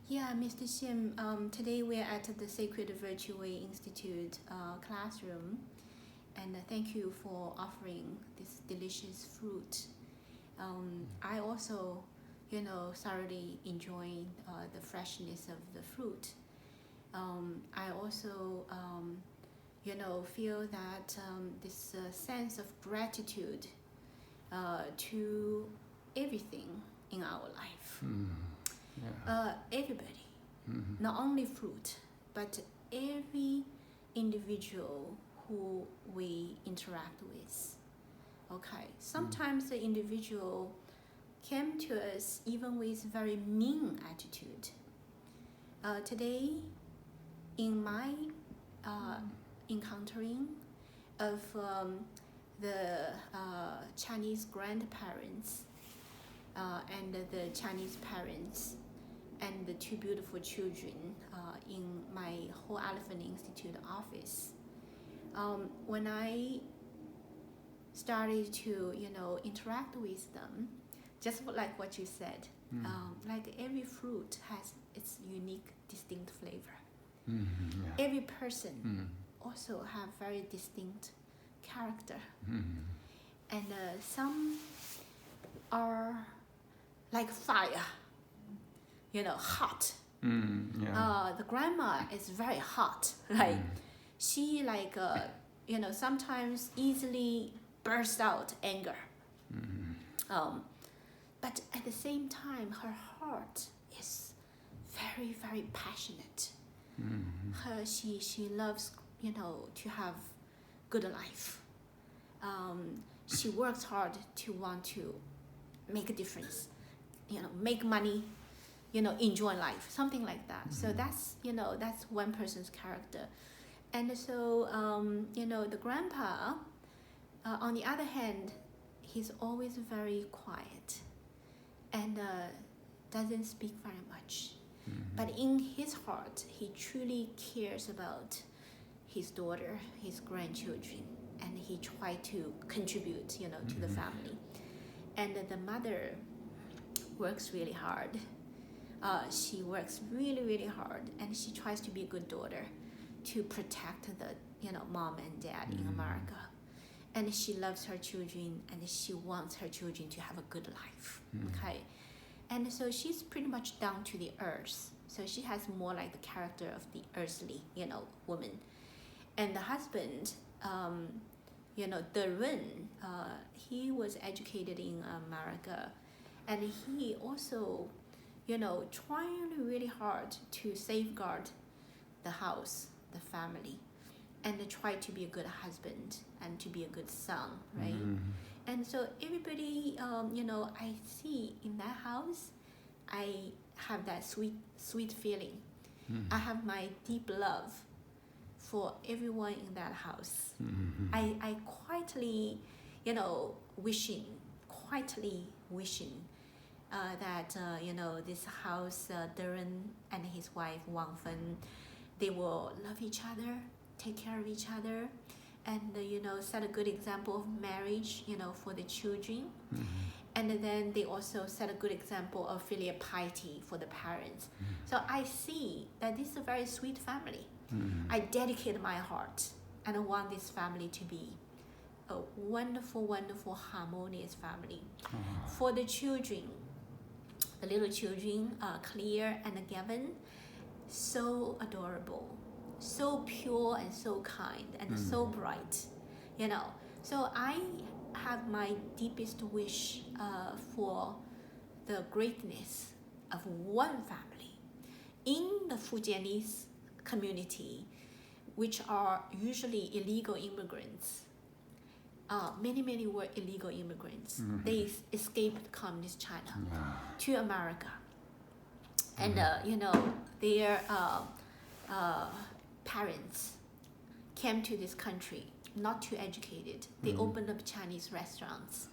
Yeah, Mr. Sim, today we're at the Sacred Virtue Way Institute classroom, and thank you for offering this delicious fruit. I also, thoroughly enjoy the freshness of the fruit. I also, feel that this sense of gratitude to everything in our life. Everybody, not only fruit, but every individual who we interact with. Okay, sometimes the individual came to us even with very mean attitude. Today, in my encountering of the Chinese grandparents and the Chinese parents and the two beautiful children in my Whole Elephant Institute office. When I started to, interact with them, just like what you said, like every fruit has its unique, distinct flavor. Yeah. Every person also have very distinct character, and some are like fire, hot. The grandma is very hot, like she sometimes easily bursts out anger. But at the same time, her heart is very, very passionate. She loves, to have good life. She works hard to want to make a difference, make money, enjoy life, something like that. So that's one person's character. And so, the grandpa, on the other hand, he's always very quiet and doesn't speak very much. But in his heart, he truly cares about his daughter, his grandchildren, and he tries to contribute, to the family. And the mother works really hard. She works really, really hard, and she tries to be a good daughter to protect the, mom and dad in America. And she loves her children, and she wants her children to have a good life. Okay. And so she's pretty much down to the earth. So she has more like the character of the earthly, woman. And the husband, Derun, he was educated in America. And he also, trying really hard to safeguard the house, the family, and try to be a good husband and to be a good son, right? And so everybody, I see in that house, I have that sweet feeling. I have my deep love for everyone in that house. I quietly, quietly wishing that, this house, Darren and his wife, Wang Fen, they will love each other, take care of each other, and set a good example of marriage, for the children. And then they also set a good example of filial piety for the parents. So I see that this is a very sweet family. I dedicate my heart, and I want this family to be a wonderful, wonderful, harmonious family. For the children, the little children, Claire and Gavin, so adorable, so pure and so kind and so bright, So I have my deepest wish for the greatness of one family in the Fujianese community, which are usually illegal immigrants. Many were illegal immigrants. They escaped communist China to America. And, their parents came to this country not too educated. They opened up Chinese restaurants.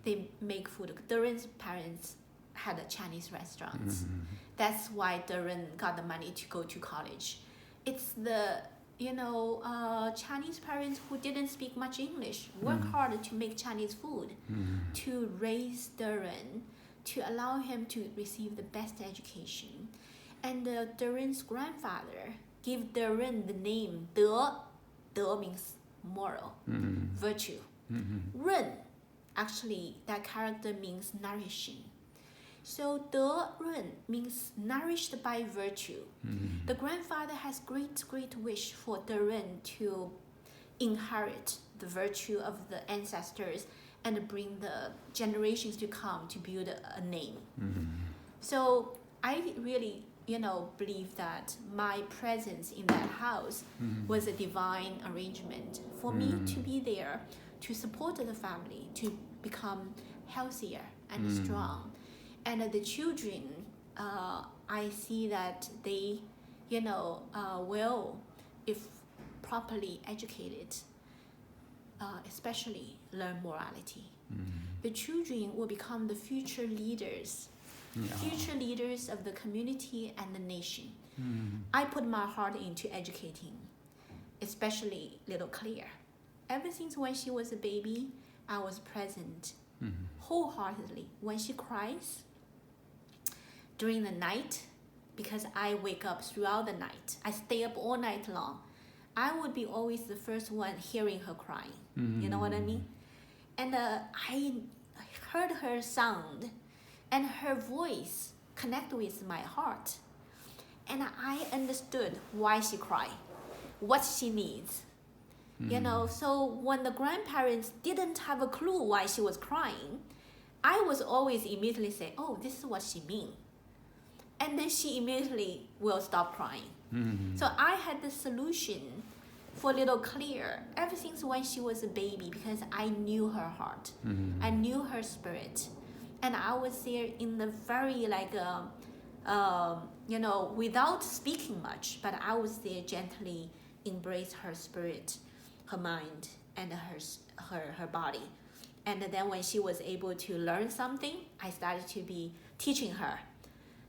They make food. Duren's parents had a Chinese restaurants. That's why Duren got the money to go to college. It's the Chinese parents who didn't speak much English work hard to make Chinese food, to raise Duren, to allow him to receive the best education. And Darren's grandfather gave Darren the name De. De means moral, virtue. Ren, actually, that character means nourishing. So De Ren means nourished by virtue. The grandfather has great wish for Darren to inherit the virtue of the ancestors and bring the generations to come to build a name. So I really, believe that my presence in that house was a divine arrangement for me to be there to support the family to become healthier and strong. And the children, I see that they, will, if properly educated, especially learn morality. The children will become the future leaders of the community and the nation. I put my heart into educating, especially little Claire. Ever since when she was a baby, I was present wholeheartedly. When she cries during the night, because I wake up throughout the night, I stay up all night long, I would be always the first one hearing her crying. You know what I mean? And I heard her sound and her voice connect with my heart. And I understood why she cried, what she needs. So when the grandparents didn't have a clue why she was crying, I was always immediately say, oh, this is what she means. And then she immediately will stop crying. So I had the solution for little Claire ever since when she was a baby, because I knew her heart. I knew her spirit. And I was there in the very without speaking much, but I was there gently embrace her spirit, her mind, and her body. And then when she was able to learn something, I started to be teaching her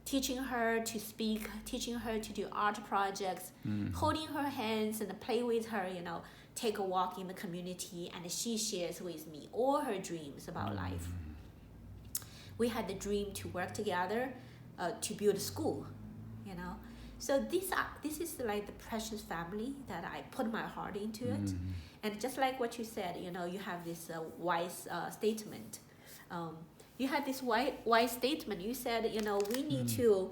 to speak, teaching her to do art projects, holding her hands and play with her, take a walk in the community, and she shares with me all her dreams about life. We had the dream to work together to build a school, So this is like the precious family that I put my heart into it. And just like what you said, you have this wise statement. You had this wise statement. You said, we need to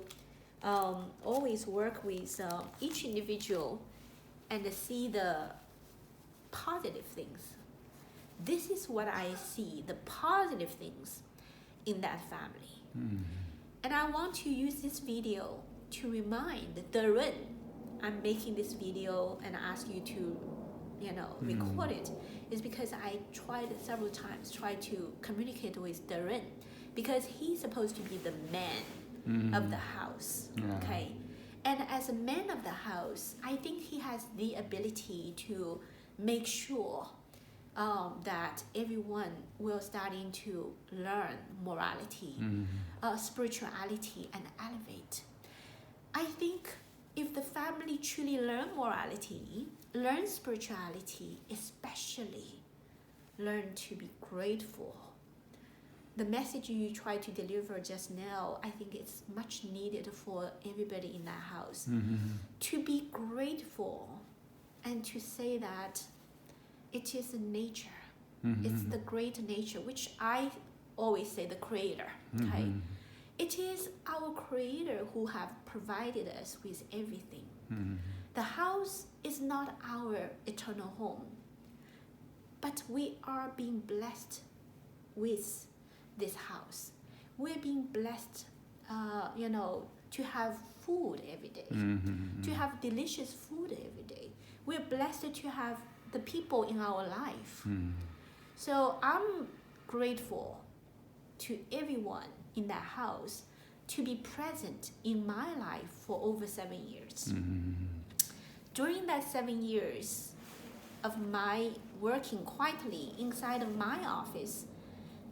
always work with each individual and see the positive things. This is what I see, the positive things in that family. And I want to use this video to remind Darren, I'm making this video and ask you to, record it, is because I tried several times, to communicate with Darren, because he's supposed to be the man of the house, okay? And as a man of the house, I think he has the ability to make sure that everyone will starting to learn morality, spirituality, and elevate. I think if the family truly learn morality, learn spirituality, especially learn to be grateful. The message you try to deliver just now, I think it's much needed for everybody in that house. To be grateful and to say that it is nature. It's the great nature, which I always say the creator, okay? It is our creator who have provided us with everything. The house is not our eternal home, but we are being blessed with this house. We're being blessed, to have food every day, to have delicious food every day. We're blessed to have the people in our life. So I'm grateful to everyone in that house to be present in my life for over 7 years. During that 7 years of my working quietly inside of my office,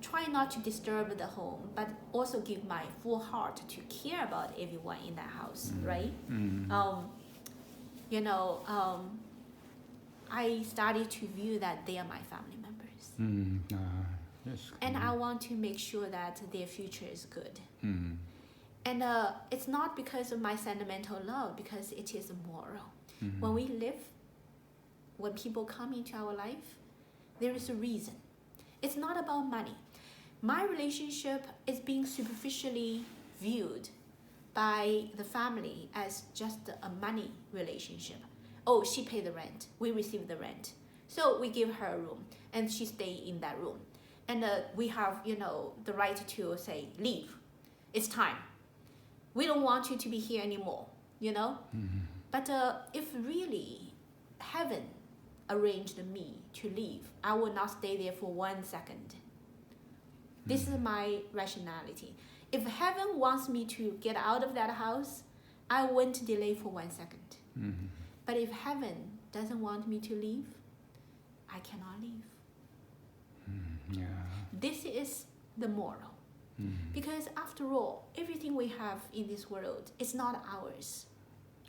try not to disturb the home, but also give my full heart to care about everyone in that house, right? I started to view that they are my family members. Yes. And I want to make sure that their future is good. And it's not because of my sentimental love, because it is moral. When we live, when people come into our life, there is a reason. It's not about money. My relationship is being superficially viewed by the family as just a money relationship. Oh, she paid the rent, we receive the rent, so we give her a room and she stay in that room, and we have, you know, the right to say, leave, it's time, we don't want you to be here anymore, you know. But if really heaven arranged me to leave, I will not stay there for 1 second. This is my rationality. If heaven wants me to get out of that house, I won't delay for 1 second. But if heaven doesn't want me to leave, I cannot leave. This is the moral. Because after all, everything we have in this world is not ours.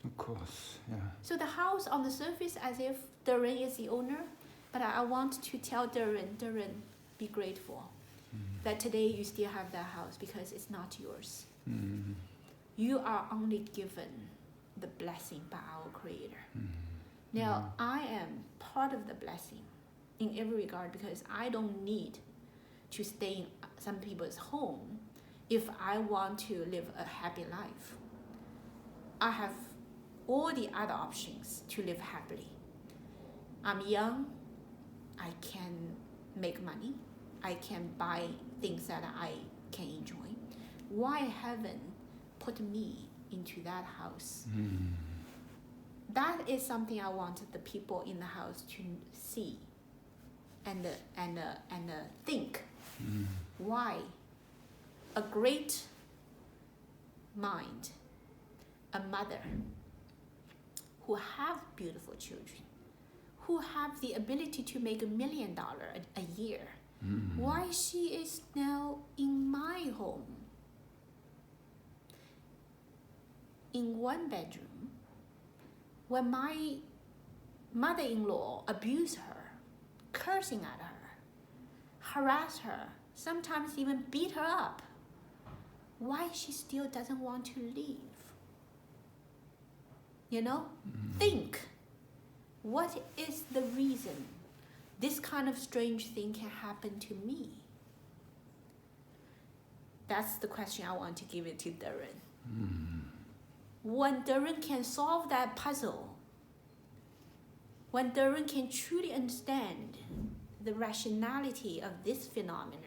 Of course, yeah. So the house on the surface, as if Darren is the owner, but I want to tell Darren, be grateful that today you still have that house, because it's not yours. You are only given the blessing by our Creator. Now, I am part of the blessing in every regard, because I don't need to stay in some people's home if I want to live a happy life. I have all the other options to live happily. I'm young, I can make money, I can buy things that I can enjoy. Why heaven put me into that house? That is something I wanted the people in the house to see and think. Why a great mind, a mother who have beautiful children, who have the ability to make $1 million a year, why she is now in my home, in 1 bedroom, when my mother-in-law abused her, cursing at her, harass her, sometimes even beat her up. Why she still doesn't want to leave? You know? Think. What is the reason this kind of strange thing can happen to me? That's the question I want to give it to Darren. When Darren can solve that puzzle, when Darren can truly understand the rationality of this phenomenon,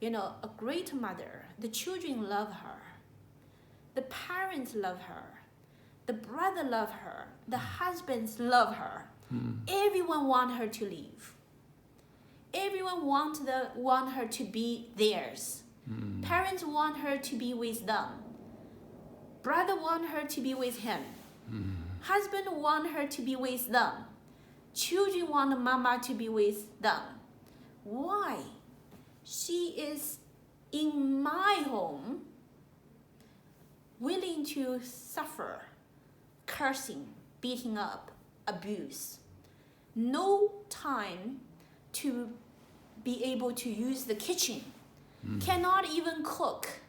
you know, a great mother, the children love her, the parents love her, the brother love her, the husbands love her. Everyone want her to leave. Everyone want her to be theirs. Parents want her to be with them. Brother want her to be with him. Husband want her to be with them. Children want mama to be with them. Why? She is in my home, willing to suffer cursing, beating up, abuse. No time to be able to use the kitchen. Cannot even cook.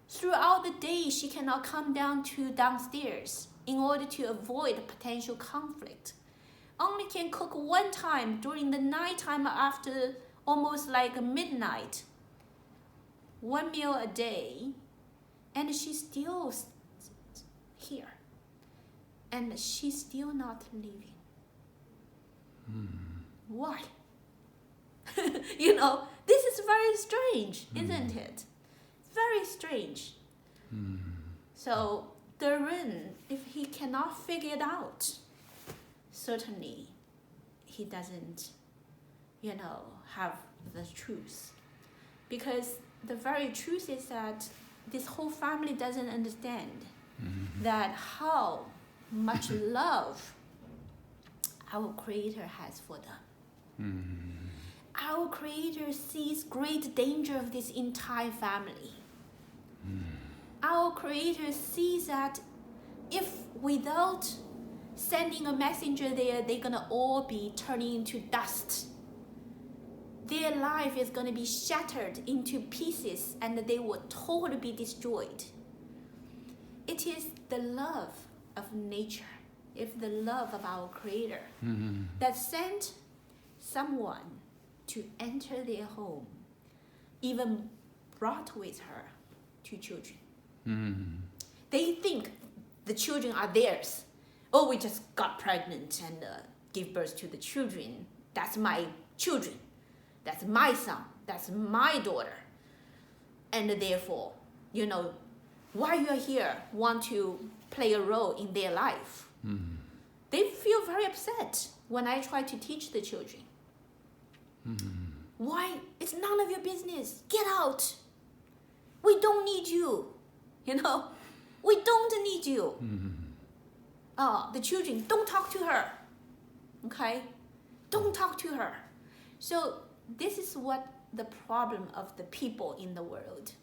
Throughout the day, she cannot come downstairs in order to avoid potential conflict. Only can cook 1 time during the nighttime after almost like midnight. 1 meal a day, and she's still here. And she's still not leaving. Why? You know, this is very strange, isn't it? Very strange. So Darren, if he cannot figure it out, certainly he doesn't, you know, have the truth. Because the very truth is that this whole family doesn't understand that how much love our Creator has for them. Our Creator sees great danger of this entire family. Our Creator sees that if without sending a messenger there, they're gonna all be turning into dust. their life is going to be shattered into pieces and they will totally be destroyed. It is the love of nature, if the love of our Creator, that sent someone to enter their home, even brought with her 2 children. They think the children are theirs. Oh, we just got pregnant and give birth to the children. That's my children. That's my son. That's my daughter. And therefore, while you're here, want to play a role in their life. They feel very upset when I try to teach the children. Why? It's none of your business. Get out. We don't need you. We don't need you. The children, don't talk to her. Okay? Don't talk to her. So this is what the problem of the people in the world.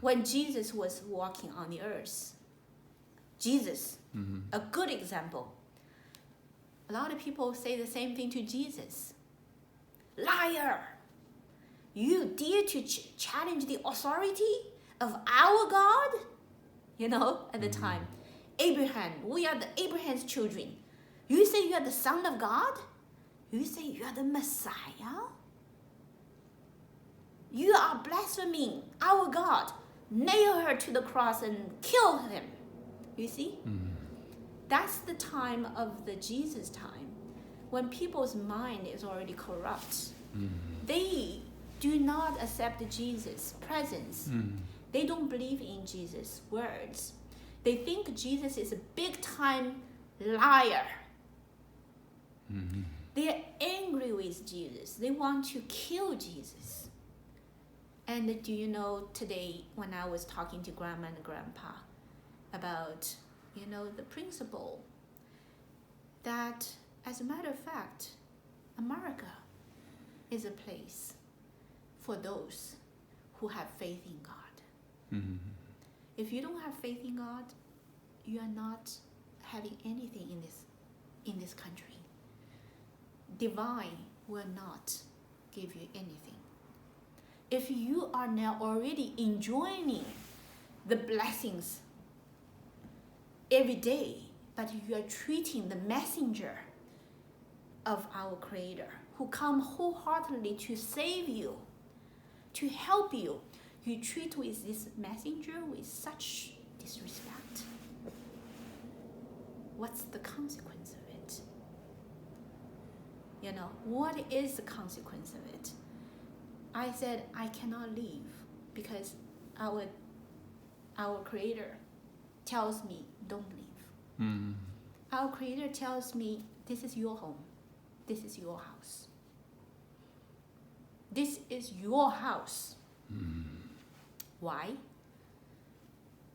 When Jesus was walking on the earth, Jesus, a good example. A lot of people say the same thing to Jesus. Liar! You dare to challenge the authority of our God? At the time, Abraham, we are the Abraham's children. You say you are the Son of God? You say you are the Messiah? You are blaspheming our God. Nail her to the cross and kill him. You see? That's the time of the Jesus time, when people's mind is already corrupt. They do not accept Jesus' presence. They don't believe in Jesus' words. They think Jesus is a big-time liar. They are angry with Jesus. They want to kill Jesus. And do you know, today when I was talking to Grandma and Grandpa about, the principle that, as a matter of fact, America is a place for those who have faith in God. If you don't have faith in God, you are not having anything in this country. Divine will not give you anything. If you are now already enjoying the blessings every day, but you are treating the messenger of our Creator, who come wholeheartedly to save you, to help you, you treat with this messenger with such disrespect. What's the consequence of it? What is the consequence of it? I said, I cannot leave because our Creator tells me, don't leave. Our Creator tells me, this is your home. This is your house. This is your house. Why?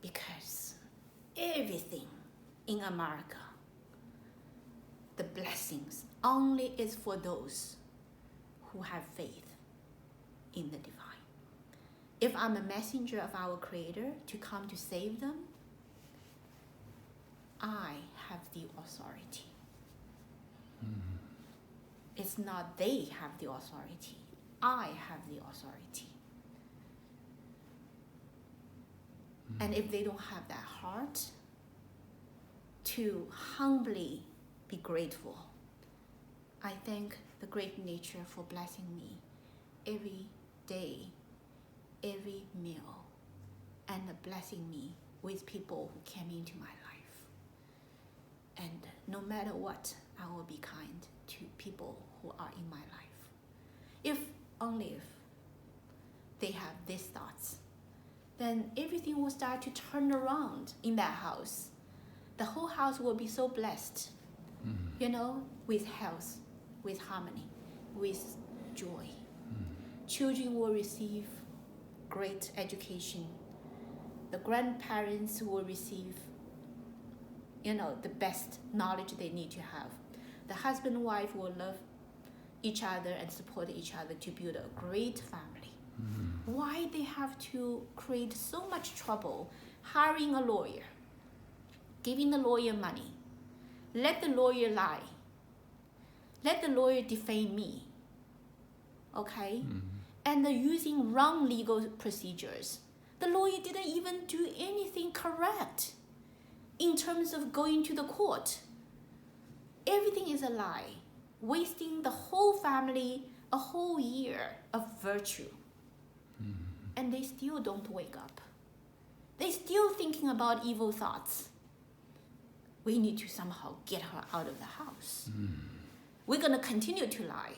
Because everything in America, the blessings only is for those who have faith in the divine. If I'm a messenger of our Creator to come to save them, I have the authority. It's not they have the authority. I have the authority. And if they don't have that heart to humbly be grateful, I thank the great nature for blessing me every day, every meal, and blessing me with people who came into my life. And no matter what, I will be kind to people who are in my life. Only if they have these thoughts, then everything will start to turn around in that house. The whole house will be so blessed, with health, with harmony, with joy. Children will receive great education. The grandparents will receive, the best knowledge they need to have. The husband and wife will love each other and support each other to build a great family. Why they have to create so much trouble hiring a lawyer, giving the lawyer money, let the lawyer lie, let the lawyer defame me? okay? And using wrong legal procedures. The lawyer didn't even do anything correct in terms of going to the court. Everything is a lie, wasting the whole family a whole year of virtue. And they still don't wake up. They're still thinking about evil thoughts. We need to somehow get her out of the house. We're going to continue to lie.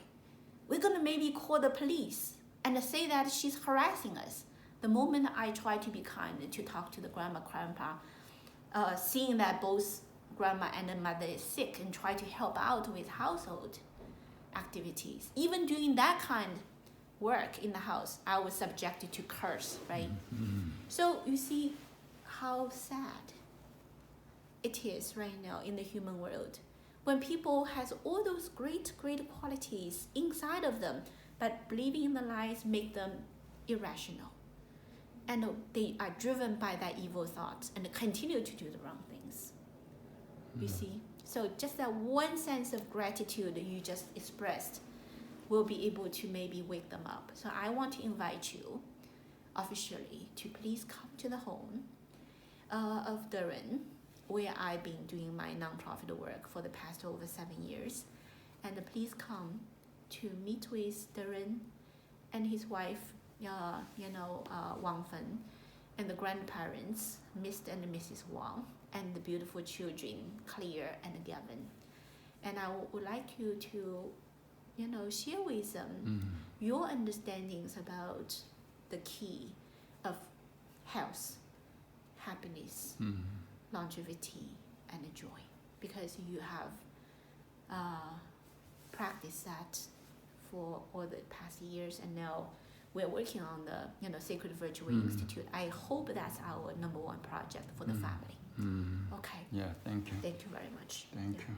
We're going to maybe call the police and say that she's harassing us. The moment I try to be kind, to talk to the grandma, grandpa, seeing that both grandma and the mother is sick, and try to help out with household activities. Even doing that kind of work in the house, I was subjected to curse, right? So you see how sad it is right now in the human world, when people has all those great qualities inside of them, but believing in the lies make them irrational, and they are driven by that evil thoughts and continue to do the wrong things. You see, so just that one sense of gratitude you just expressed will be able to maybe wake them up. So I want to invite you officially to please come to the home of Darren, where I've been doing my nonprofit work for the past over 7 years. And please come to meet with Darren and his wife, Wang Fen, and the grandparents, Mr. and Mrs. Wang, and the beautiful children, Claire and Gavin. And I would like you to, share with them your understandings about the key of health, happiness, longevity, and joy, because you have practiced that for all the past years, and now we're working on the Sacred Virtue Institute. I hope that's our #1 project for the family. Okay. Yeah, thank you. Thank you very much. Thank you.